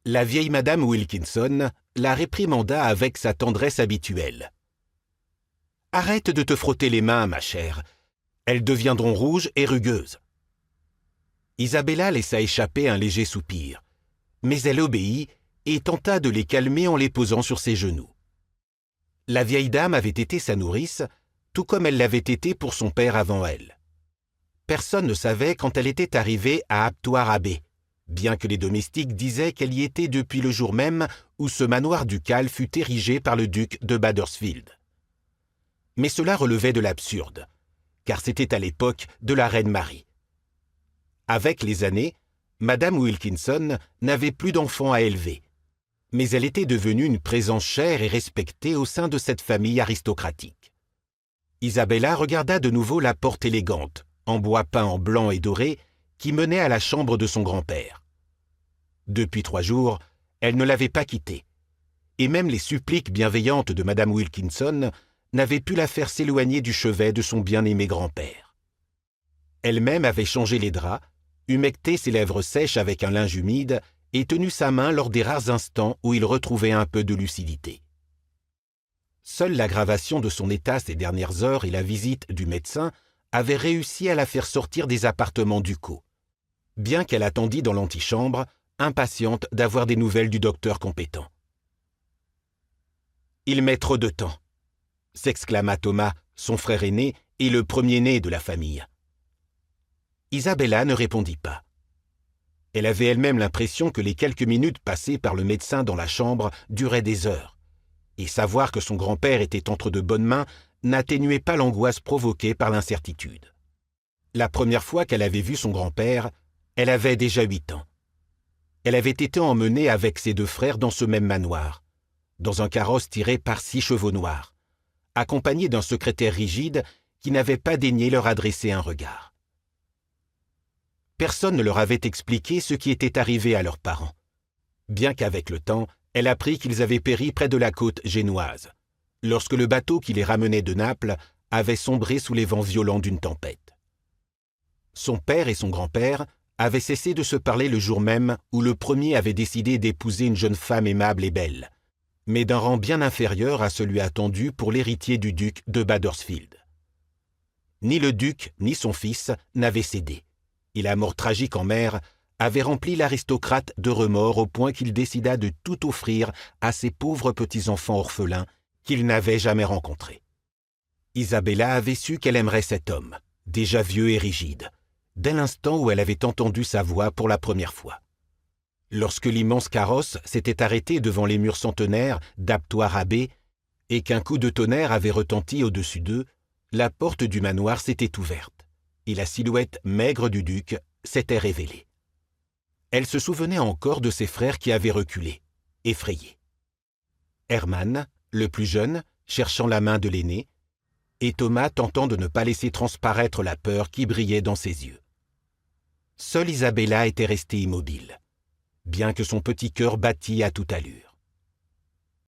La vieille madame Wilkinson la réprimanda avec sa tendresse habituelle. « Arrête de te frotter les mains, ma chère. Elles deviendront rouges et rugueuses. » Isabella laissa échapper un léger soupir, mais elle obéit et tenta de les calmer en les posant sur ses genoux. La vieille dame avait été sa nourrice, tout comme elle l'avait été pour son père avant elle. Personne ne savait quand elle était arrivée à Aptoire Abbey, bien que les domestiques disaient qu'elle y était depuis le jour même où ce manoir ducal fut érigé par le duc de Badersfield. Mais cela relevait de l'absurde, car c'était à l'époque de la reine Marie. Avec les années, Madame Wilkinson n'avait plus d'enfants à élever, mais elle était devenue une présence chère et respectée au sein de cette famille aristocratique. Isabella regarda de nouveau la porte élégante, en bois peint en blanc et doré, qui menait à la chambre de son grand-père. Depuis 3 jours, elle ne l'avait pas quittée, et même les suppliques bienveillantes de Madame Wilkinson n'avaient pu la faire s'éloigner du chevet de son bien-aimé grand-père. Elle-même avait changé les draps, humecté ses lèvres sèches avec un linge humide et tenu sa main lors des rares instants où il retrouvait un peu de lucidité. Seule l'aggravation de son état ces dernières heures et la visite du médecin avaient réussi à la faire sortir des appartements ducaux, bien qu'elle attendît dans l'antichambre, impatiente d'avoir des nouvelles du docteur compétent. « Il met trop de temps », s'exclama Thomas, son frère aîné et le premier-né de la famille. Isabella ne répondit pas. Elle avait elle-même l'impression que les quelques minutes passées par le médecin dans la chambre duraient des heures, et savoir que son grand-père était entre de bonnes mains n'atténuait pas l'angoisse provoquée par l'incertitude. La première fois qu'elle avait vu son grand-père, elle avait déjà 8 ans. Elle avait été emmenée avec ses 2 frères dans ce même manoir, dans un carrosse tiré par 6 chevaux noirs, accompagnée d'un secrétaire rigide qui n'avait pas daigné leur adresser un regard. Personne ne leur avait expliqué ce qui était arrivé à leurs parents, bien qu'avec le temps, elle apprit qu'ils avaient péri près de la côte génoise, lorsque le bateau qui les ramenait de Naples avait sombré sous les vents violents d'une tempête. Son père et son grand-père avaient cessé de se parler le jour même où le premier avait décidé d'épouser une jeune femme aimable et belle, mais d'un rang bien inférieur à celui attendu pour l'héritier du duc de Badersfield. Ni le duc ni son fils n'avaient cédé, et la mort tragique en mer avait rempli l'aristocrate de remords au point qu'il décida de tout offrir à ses pauvres petits-enfants orphelins qu'il n'avait jamais rencontrés. Isabella avait su qu'elle aimerait cet homme, déjà vieux et rigide, dès l'instant où elle avait entendu sa voix pour la première fois. Lorsque l'immense carrosse s'était arrêté devant les murs centenaires d'Aptoire Abbey et qu'un coup de tonnerre avait retenti au-dessus d'eux, la porte du manoir s'était ouverte et la silhouette maigre du duc s'était révélée. Elle se souvenait encore de ses frères qui avaient reculé, effrayés. Hermann, le plus jeune, cherchant la main de l'aîné, et Thomas tentant de ne pas laisser transparaître la peur qui brillait dans ses yeux. Seule Isabella était restée immobile, bien que son petit cœur battît à toute allure.